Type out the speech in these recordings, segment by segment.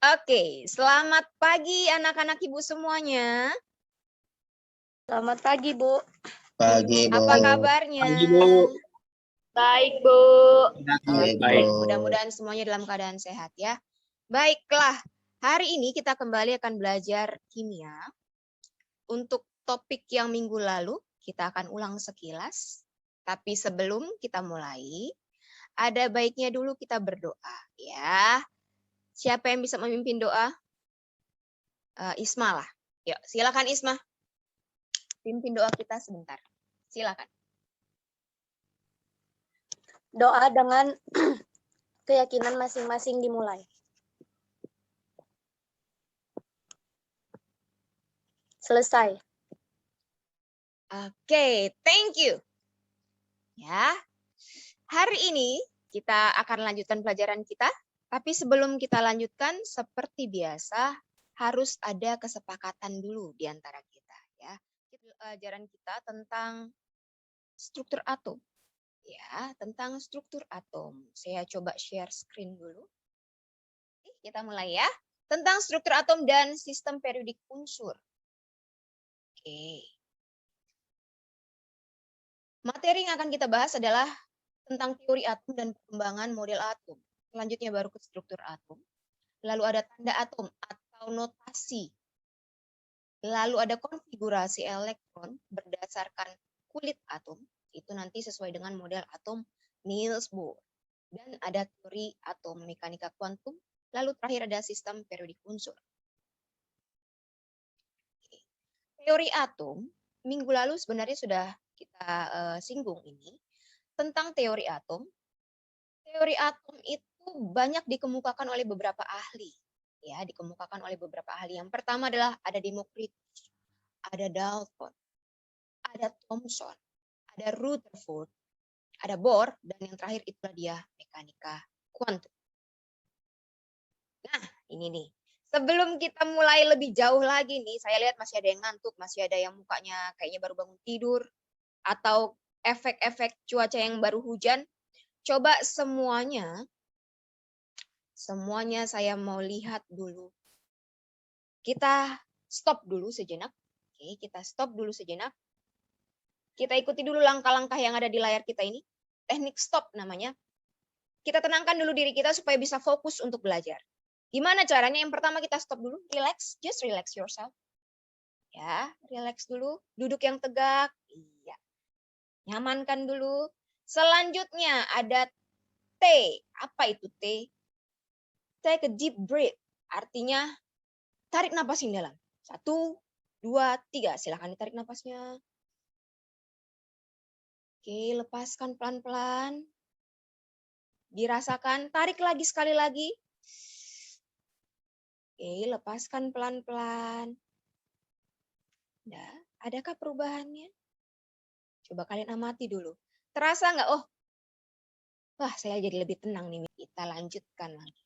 Oke, selamat pagi anak-anak Ibu semuanya. Selamat pagi, Bu. Pagi, Bu. Apa kabarnya? Pagi, Bu. Baik, Bu. Baik, Oke, Bu. mudah-mudahan semuanya dalam keadaan sehat ya. Baiklah, hari ini kita kembali akan belajar kimia. Untuk topik yang minggu lalu, kita akan ulang sekilas. Tapi sebelum kita mulai, ada baiknya dulu kita berdoa ya. Siapa yang bisa memimpin doa? Isma lah. Yuk, silakan Isma. Pimpin doa kita sebentar. Silakan. Doa dengan keyakinan masing-masing dimulai. Selesai. Oke, thank you. Ya. Hari ini kita akan lanjutkan pelajaran kita, tapi sebelum kita lanjutkan seperti biasa harus ada kesepakatan dulu di antara kita ya. Pelajaran kita tentang struktur atom. Ya, tentang struktur atom. Saya coba share screen dulu. Oke, kita mulai ya. Tentang struktur atom dan sistem periodik unsur. Oke. Materi yang akan kita bahas adalah tentang teori atom dan perkembangan model atom. Selanjutnya baru ke struktur atom. Lalu ada tanda atom atau notasi. Lalu ada konfigurasi elektron berdasarkan kulit atom. Itu nanti sesuai dengan model atom Niels Bohr. Dan ada teori atom mekanika kuantum. Lalu terakhir ada sistem periodik unsur. Teori atom, minggu lalu sebenarnya sudah kita singgung ini. Tentang teori atom. Teori atom itu banyak dikemukakan oleh beberapa ahli. Ya, dikemukakan oleh beberapa ahli. Yang pertama adalah ada Democritus, ada Dalton, ada Thomson, ada Rutherford, ada Bohr, dan yang terakhir itulah dia mekanika kuantum. Nah, ini nih. Sebelum kita mulai lebih jauh lagi nih, saya lihat masih ada yang ngantuk, masih ada yang mukanya kayaknya baru bangun tidur, atau efek-efek cuaca yang baru hujan. Coba semuanya saya mau lihat dulu. Kita stop dulu sejenak. Oke, kita stop dulu sejenak. Kita ikuti dulu langkah-langkah yang ada di layar kita ini. Teknik stop namanya. Kita tenangkan dulu diri kita supaya bisa fokus untuk belajar. Gimana caranya? Yang pertama kita stop dulu. Relax, just relax yourself. Ya, relax dulu. Duduk yang tegak. Iya. Nyamankan dulu. Selanjutnya ada T. Apa itu T? Take a deep breath. Artinya tarik napas yang dalam. 1, 2, 3. Silakan ditarik napasnya. Oke, lepaskan pelan-pelan. Dirasakan. Tarik lagi sekali lagi. Oke, lepaskan pelan-pelan. Nah, adakah perubahannya? Coba kalian amati dulu. Terasa nggak? Oh, wah saya jadi lebih tenang nih. Kita lanjutkan lagi.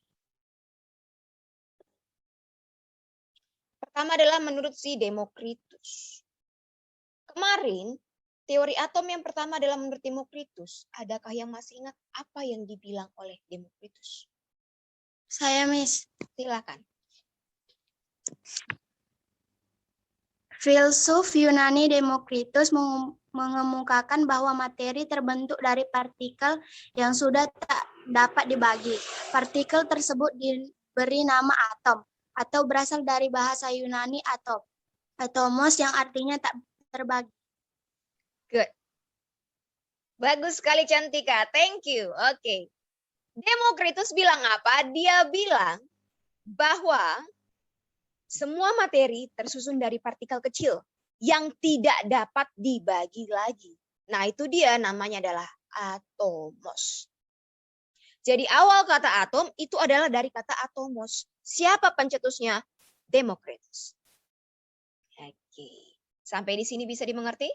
Pertama adalah menurut si Democritus. Kemarin, teori atom yang pertama adalah menurut Democritus. Adakah yang masih ingat apa yang dibilang oleh Democritus? Saya, Miss. Silakan. Filsuf Yunani Democritus mengemukakan bahwa materi terbentuk dari partikel yang sudah tak dapat dibagi. Partikel tersebut diberi nama atom atau berasal dari bahasa Yunani atom, atomos yang artinya tak terbagi. Good. Bagus sekali Cantika. Thank you. Oke. Democritus bilang apa? Dia bilang bahwa semua materi tersusun dari partikel kecil yang tidak dapat dibagi lagi. Nah, itu dia namanya adalah atomos. Jadi awal kata atom itu adalah dari kata atomos. Siapa pencetusnya? Democritus. Oke. Sampai di sini bisa dimengerti?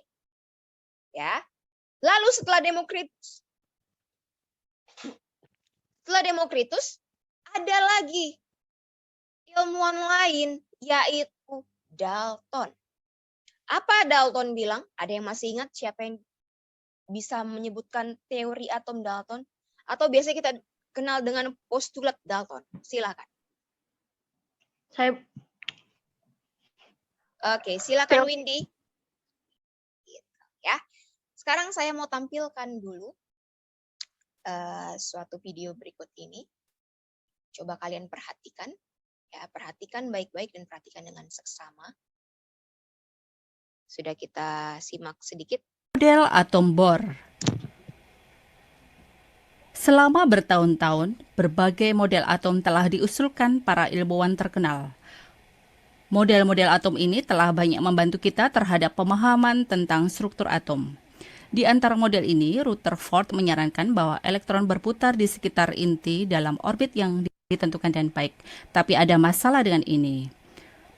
Ya. Lalu setelah Democritus ada lagi ilmuwan lain, yaitu Dalton. Apa Dalton bilang? Ada yang masih ingat siapa yang bisa menyebutkan teori atom Dalton? Atau biasanya kita kenal dengan postulat Dalton. Silakan. Saya Oke, silakan Windy. Gitu, ya. Sekarang saya mau tampilkan dulu suatu video berikut ini. Coba kalian perhatikan, ya, perhatikan baik-baik dan perhatikan dengan seksama. Sudah kita simak sedikit. Model atom Bohr. Selama bertahun-tahun, berbagai model atom telah diusulkan para ilmuwan terkenal. Model-model atom ini telah banyak membantu kita terhadap pemahaman tentang struktur atom. Di antara model ini, Rutherford menyarankan bahwa elektron berputar di sekitar inti dalam orbit yang ditentukan dan baik. Tapi ada masalah dengan ini.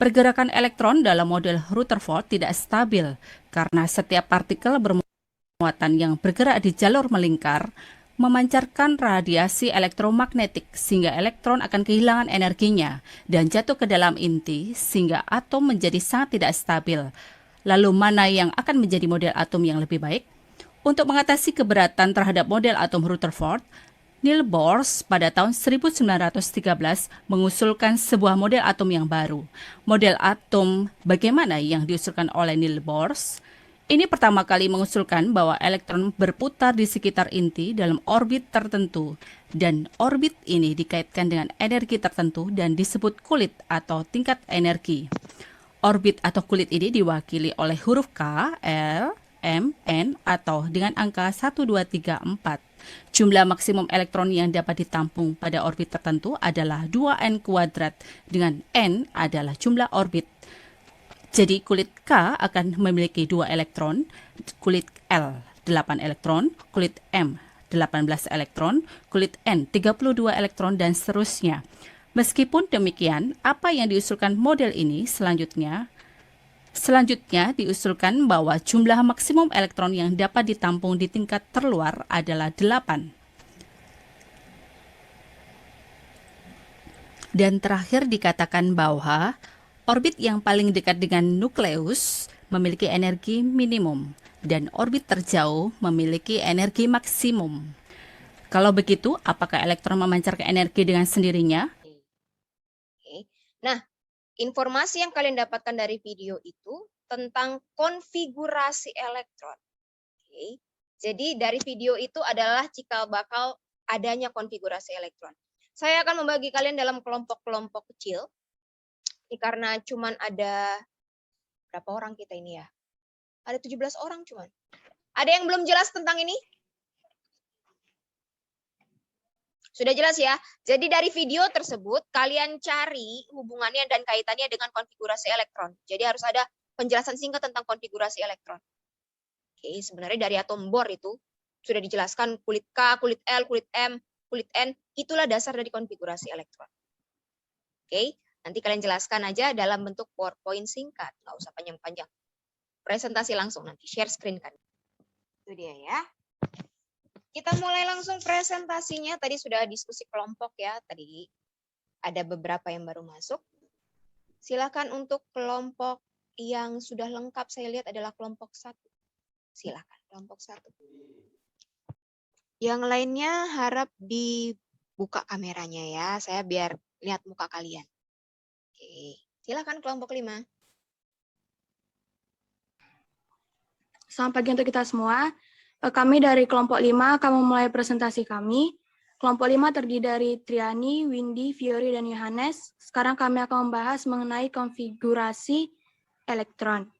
Pergerakan elektron dalam model Rutherford tidak stabil karena setiap partikel bermuatan yang bergerak di jalur melingkar memancarkan radiasi elektromagnetik sehingga elektron akan kehilangan energinya dan jatuh ke dalam inti sehingga atom menjadi sangat tidak stabil. Lalu mana yang akan menjadi model atom yang lebih baik? Untuk mengatasi keberatan terhadap model atom Rutherford, Niels Bohr pada tahun 1913 mengusulkan sebuah model atom yang baru. Model atom bagaimana yang diusulkan oleh Niels Bohr? Ini pertama kali mengusulkan bahwa elektron berputar di sekitar inti dalam orbit tertentu, dan orbit ini dikaitkan dengan energi tertentu dan disebut kulit atau tingkat energi. Orbit atau kulit ini diwakili oleh huruf K, L, M, N, atau dengan angka 1, 2, 3, 4. Jumlah maksimum elektron yang dapat ditampung pada orbit tertentu adalah 2N kuadrat, dengan N adalah jumlah orbit. Jadi kulit K akan memiliki 2 elektron, kulit L 8 elektron, kulit M 18 elektron, kulit N 32 elektron, dan seterusnya. Meskipun demikian, apa yang diusulkan model ini selanjutnya diusulkan bahwa jumlah maksimum elektron yang dapat ditampung di tingkat terluar adalah 8. Dan terakhir dikatakan bahwa orbit yang paling dekat dengan nukleus memiliki energi minimum dan orbit terjauh memiliki energi maksimum. Kalau begitu, apakah elektron memancarkan energi dengan sendirinya? Oke. Nah, informasi yang kalian dapatkan dari video itu tentang konfigurasi elektron. Oke. Jadi dari video itu adalah cikal bakal adanya konfigurasi elektron. Saya akan membagi kalian dalam kelompok-kelompok kecil. Ini karena cuman ada berapa orang kita ini ya? Ada 17 orang cuman. Ada yang belum jelas tentang ini? Sudah jelas ya? Jadi dari video tersebut kalian cari hubungannya dan kaitannya dengan konfigurasi elektron. Jadi harus ada penjelasan singkat tentang konfigurasi elektron. Oke, sebenarnya dari atom Bohr itu sudah dijelaskan kulit K, kulit L, kulit M, kulit N, itulah dasar dari konfigurasi elektron. Oke. Nanti kalian jelaskan aja dalam bentuk PowerPoint singkat, nggak usah panjang-panjang. Presentasi langsung nanti, share screen kan. Itu dia ya. Kita mulai langsung presentasinya. Tadi sudah diskusi kelompok ya. Tadi ada beberapa yang baru masuk. Silakan untuk kelompok yang sudah lengkap, saya lihat adalah kelompok 1. Silakan, kelompok 1. Yang lainnya harap dibuka kameranya ya, saya biar lihat muka kalian. Oke, silakan kelompok 5. Selamat pagi untuk kita semua. Kami dari kelompok 5 akan memulai presentasi kami. Kelompok 5 terdiri dari Triani, Windy, Fiori, dan Yohanes. Sekarang kami akan membahas mengenai konfigurasi elektron.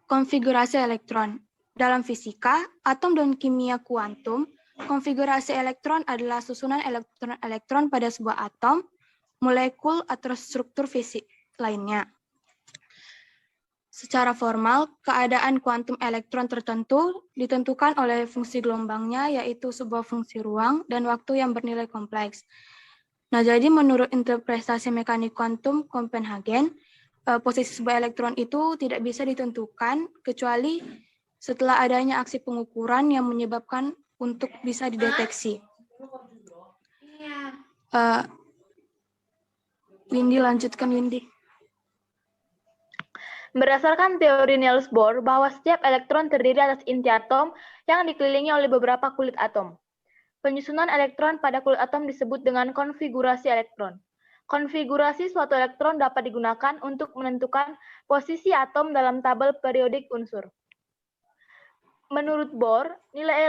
Konfigurasi elektron. Dalam fisika, atom dan kimia kuantum, konfigurasi elektron adalah susunan elektron-elektron pada sebuah atom, molekul, atau struktur fisik lainnya. Secara formal, keadaan kuantum elektron tertentu ditentukan oleh fungsi gelombangnya, yaitu sebuah fungsi ruang dan waktu yang bernilai kompleks. Nah, jadi menurut interpretasi mekanik kuantum Copenhagen, posisi sebuah elektron itu tidak bisa ditentukan kecuali setelah adanya aksi pengukuran yang menyebabkan untuk bisa dideteksi. Windy, lanjutkan Windy. Berdasarkan teori Niels Bohr bahwa setiap elektron terdiri atas inti atom yang dikelilingi oleh beberapa kulit atom. Penyusunan elektron pada kulit atom disebut dengan konfigurasi elektron. Konfigurasi suatu elektron dapat digunakan untuk menentukan posisi atom dalam tabel periodik unsur. Menurut Bohr, nilai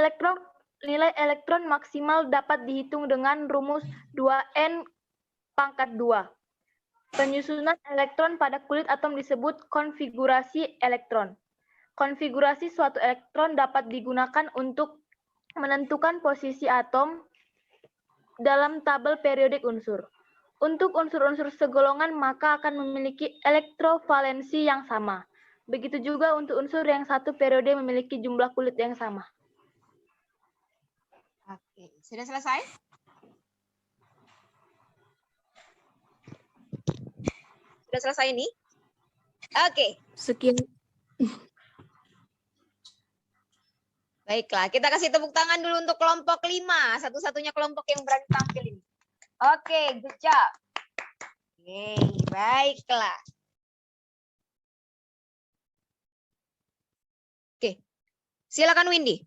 elektron maksimal dapat dihitung dengan rumus 2n pangkat 2. Penyusunan elektron pada kulit atom disebut konfigurasi elektron. Konfigurasi suatu elektron dapat digunakan untuk menentukan posisi atom dalam tabel periodik unsur. Untuk unsur-unsur segolongan maka akan memiliki elektrovalensi yang sama. Begitu juga untuk unsur yang satu periode memiliki jumlah kulit yang sama. Oke, sudah selesai? Sudah selesai ini? Oke. Sekian. Baiklah, kita kasih tepuk tangan dulu untuk kelompok 5. Satu-satunya kelompok yang berani tampil ini. Oke, good job. Oke, baiklah. Oke, silakan Windy.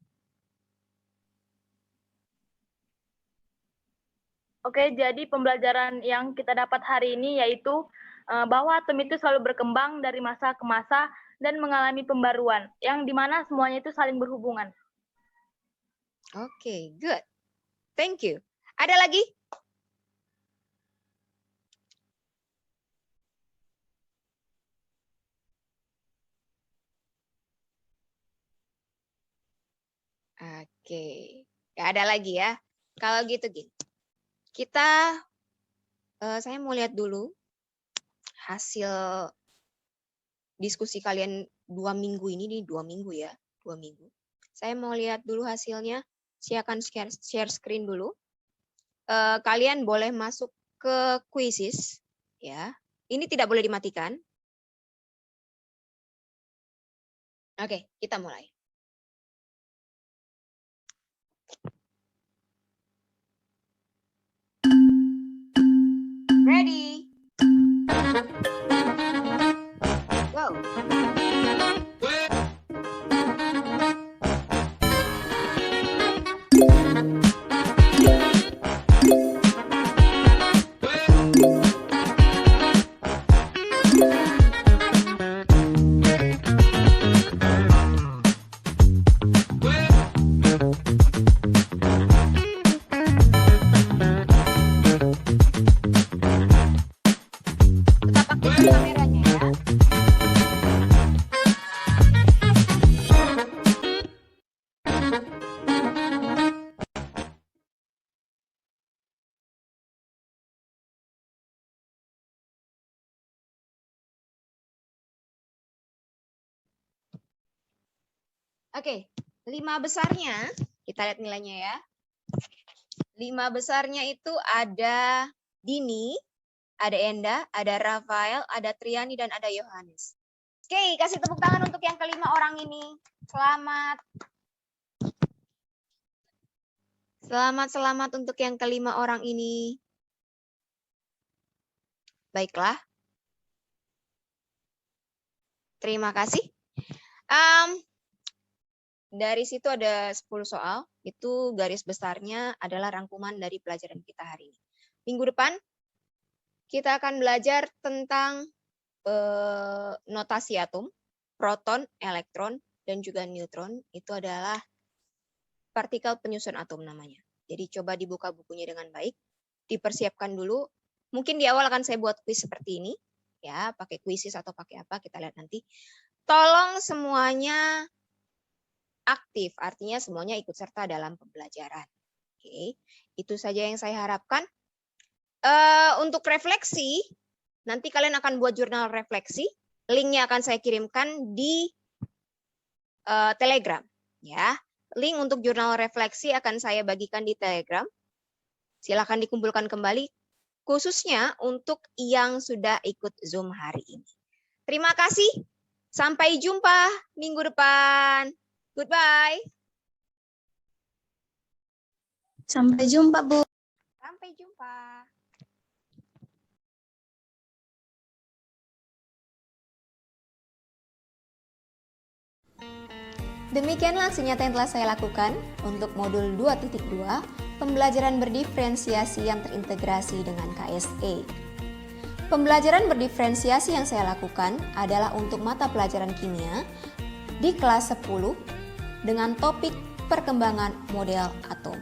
Oke, jadi pembelajaran yang kita dapat hari ini yaitu bahwa atom itu selalu berkembang dari masa ke masa dan mengalami pembaruan, yang dimana semuanya itu saling berhubungan. Oke, good. Thank you. Ada lagi? Oke, nggak ada lagi ya. Kalau gitu gini, saya mau lihat dulu hasil diskusi kalian 2 minggu ini, nih 2 minggu ya, 2 minggu. Saya mau lihat dulu hasilnya. Saya akan share screen dulu. Kalian boleh masuk ke quizzes, ya. Ini tidak boleh dimatikan. Oke, kita mulai. Ready? Go. Tetap aktifkan kameranya ya. Oke, 5 besarnya, kita lihat nilainya ya. 5 besarnya itu ada Dini, ada Enda, ada Rafael, ada Triani, dan ada Yohanes. Oke, kasih tepuk tangan untuk yang kelima orang ini. Selamat. Selamat untuk yang kelima orang ini. Baiklah. Terima kasih. Dari situ ada 10 soal. Itu garis besarnya adalah rangkuman dari pelajaran kita hari ini. Minggu depan kita akan belajar tentang notasi atom, proton, elektron, dan juga neutron. Itu adalah partikel penyusun atom namanya. Jadi coba dibuka bukunya dengan baik, dipersiapkan dulu. Mungkin di awal akan saya buat kuis seperti ini, ya, pakai kuisis atau pakai apa kita lihat nanti. Tolong semuanya aktif, artinya semuanya ikut serta dalam pembelajaran. Oke, itu saja yang saya harapkan. Untuk refleksi, nanti kalian akan buat jurnal refleksi. Linknya akan saya kirimkan di Telegram, ya. Link untuk jurnal refleksi akan saya bagikan di Telegram. Silakan dikumpulkan kembali, khususnya untuk yang sudah ikut Zoom hari ini. Terima kasih. Sampai jumpa minggu depan. Goodbye. Sampai jumpa, Bu. Sampai jumpa. Demikianlah aksi nyata yang telah saya lakukan untuk modul 2.2 pembelajaran berdiferensiasi yang terintegrasi dengan KSE. Pembelajaran berdiferensiasi yang saya lakukan adalah untuk mata pelajaran kimia di kelas 10 dengan topik perkembangan model atom.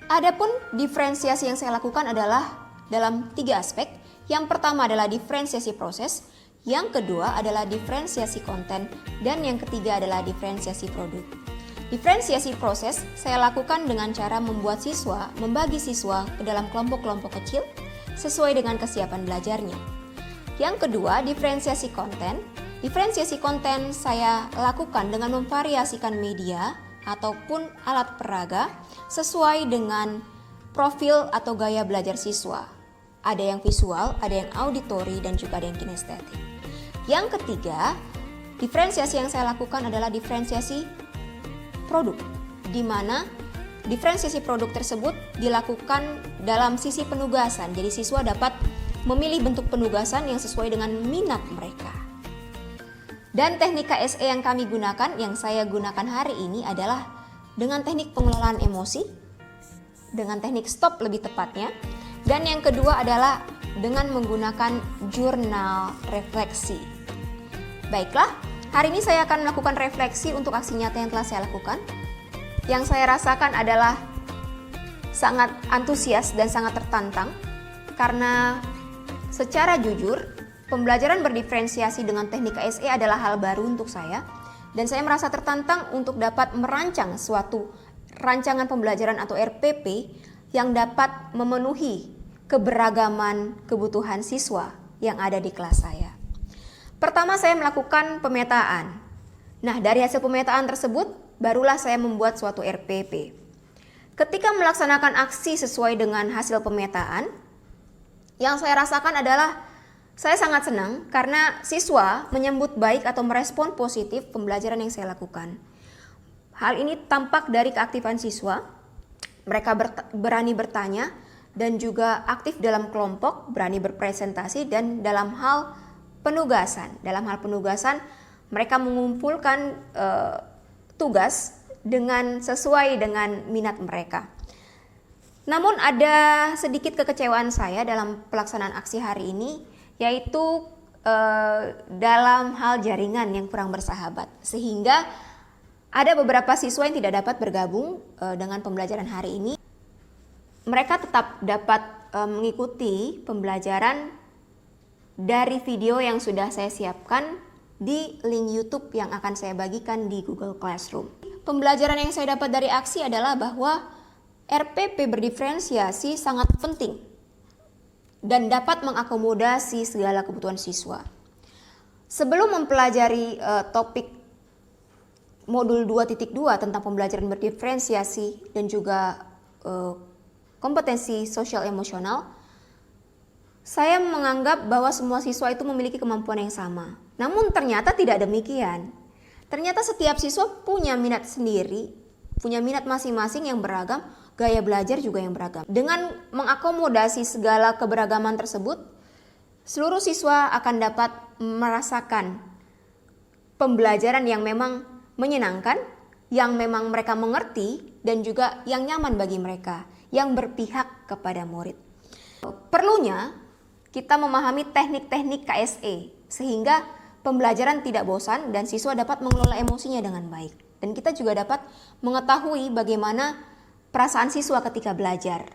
Adapun diferensiasi yang saya lakukan adalah dalam 3 aspek. Yang pertama adalah diferensiasi proses, yang kedua adalah diferensiasi konten, dan yang ketiga adalah diferensiasi produk. Diferensiasi proses saya lakukan dengan cara membuat siswa membagi siswa ke dalam kelompok-kelompok kecil sesuai dengan kesiapan belajarnya. Yang kedua, diferensiasi konten. Diferensiasi konten saya lakukan dengan memvariasikan media ataupun alat peraga sesuai dengan profil atau gaya belajar siswa. Ada yang visual, ada yang auditori, dan juga ada yang kinestetik. Yang ketiga, diferensiasi yang saya lakukan adalah diferensiasi produk, di mana diferensiasi produk tersebut dilakukan dalam sisi penugasan. Jadi siswa dapat memilih bentuk penugasan yang sesuai dengan minat mereka. Dan teknik KSE yang kami gunakan, yang saya gunakan hari ini adalah dengan teknik pengelolaan emosi, dengan teknik stop lebih tepatnya, dan yang kedua adalah dengan menggunakan jurnal refleksi. Baiklah, hari ini saya akan melakukan refleksi untuk aksi nyata yang telah saya lakukan. Yang saya rasakan adalah sangat antusias dan sangat tertantang karena secara jujur pembelajaran berdiferensiasi dengan teknik KSE adalah hal baru untuk saya dan saya merasa tertantang untuk dapat merancang suatu rancangan pembelajaran atau RPP yang dapat memenuhi keberagaman kebutuhan siswa yang ada di kelas saya. Pertama, saya melakukan pemetaan. Nah, dari hasil pemetaan tersebut barulah saya membuat suatu RPP. Ketika melaksanakan aksi sesuai dengan hasil pemetaan, yang saya rasakan adalah saya sangat senang karena siswa menyambut baik atau merespon positif pembelajaran yang saya lakukan. Hal ini tampak dari keaktifan siswa. Mereka berani bertanya dan juga aktif dalam kelompok, berani berpresentasi, dan dalam hal penugasan. Dalam hal penugasan, mereka mengumpulkan tugas dengan sesuai dengan minat mereka. Namun ada sedikit kekecewaan saya dalam pelaksanaan aksi hari ini, yaitu dalam hal jaringan yang kurang bersahabat, sehingga ada beberapa siswa yang tidak dapat bergabung dengan pembelajaran hari ini. Mereka tetap dapat mengikuti pembelajaran dari video yang sudah saya siapkan di link YouTube yang akan saya bagikan di Google Classroom. Pembelajaran yang saya dapat dari aksi adalah bahwa RPP berdiferensiasi sangat penting dan dapat mengakomodasi segala kebutuhan siswa. Sebelum mempelajari topik modul 2.2 tentang pembelajaran berdiferensiasi dan juga kompetensi sosial emosional, saya menganggap bahwa semua siswa itu memiliki kemampuan yang sama. Namun ternyata tidak demikian. Ternyata setiap siswa punya minat sendiri, punya minat masing-masing yang beragam, gaya belajar juga yang beragam. Dengan mengakomodasi segala keberagaman tersebut, seluruh siswa akan dapat merasakan pembelajaran yang memang menyenangkan, yang memang mereka mengerti, dan juga yang nyaman bagi mereka, yang berpihak kepada murid. Perlunya kita memahami teknik-teknik KSE sehingga pembelajaran tidak bosan dan siswa dapat mengelola emosinya dengan baik. Dan kita juga dapat mengetahui bagaimana perasaan siswa ketika belajar.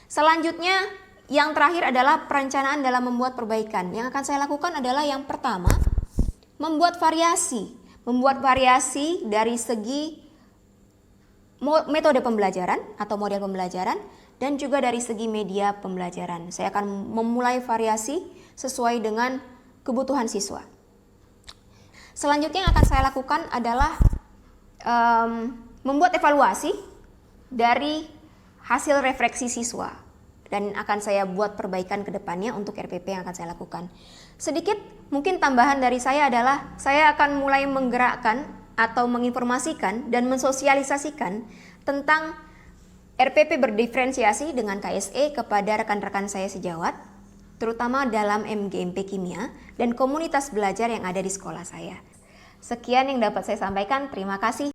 Selanjutnya, yang terakhir adalah perencanaan dalam membuat perbaikan. Yang akan saya lakukan adalah yang pertama, membuat variasi. Membuat variasi dari segi metode pembelajaran atau model pembelajaran dan juga dari segi media pembelajaran. Saya akan memulai variasi sesuai dengan kebutuhan siswa. Selanjutnya yang akan saya lakukan adalah membuat evaluasi dari hasil refleksi siswa dan akan saya buat perbaikan ke depannya untuk RPP yang akan saya lakukan. Sedikit mungkin tambahan dari saya adalah saya akan mulai menggerakkan atau menginformasikan dan mensosialisasikan tentang RPP berdiferensiasi dengan KSE kepada rekan-rekan saya sejawat, terutama dalam MGMP Kimia dan komunitas belajar yang ada di sekolah saya. Sekian yang dapat saya sampaikan, terima kasih.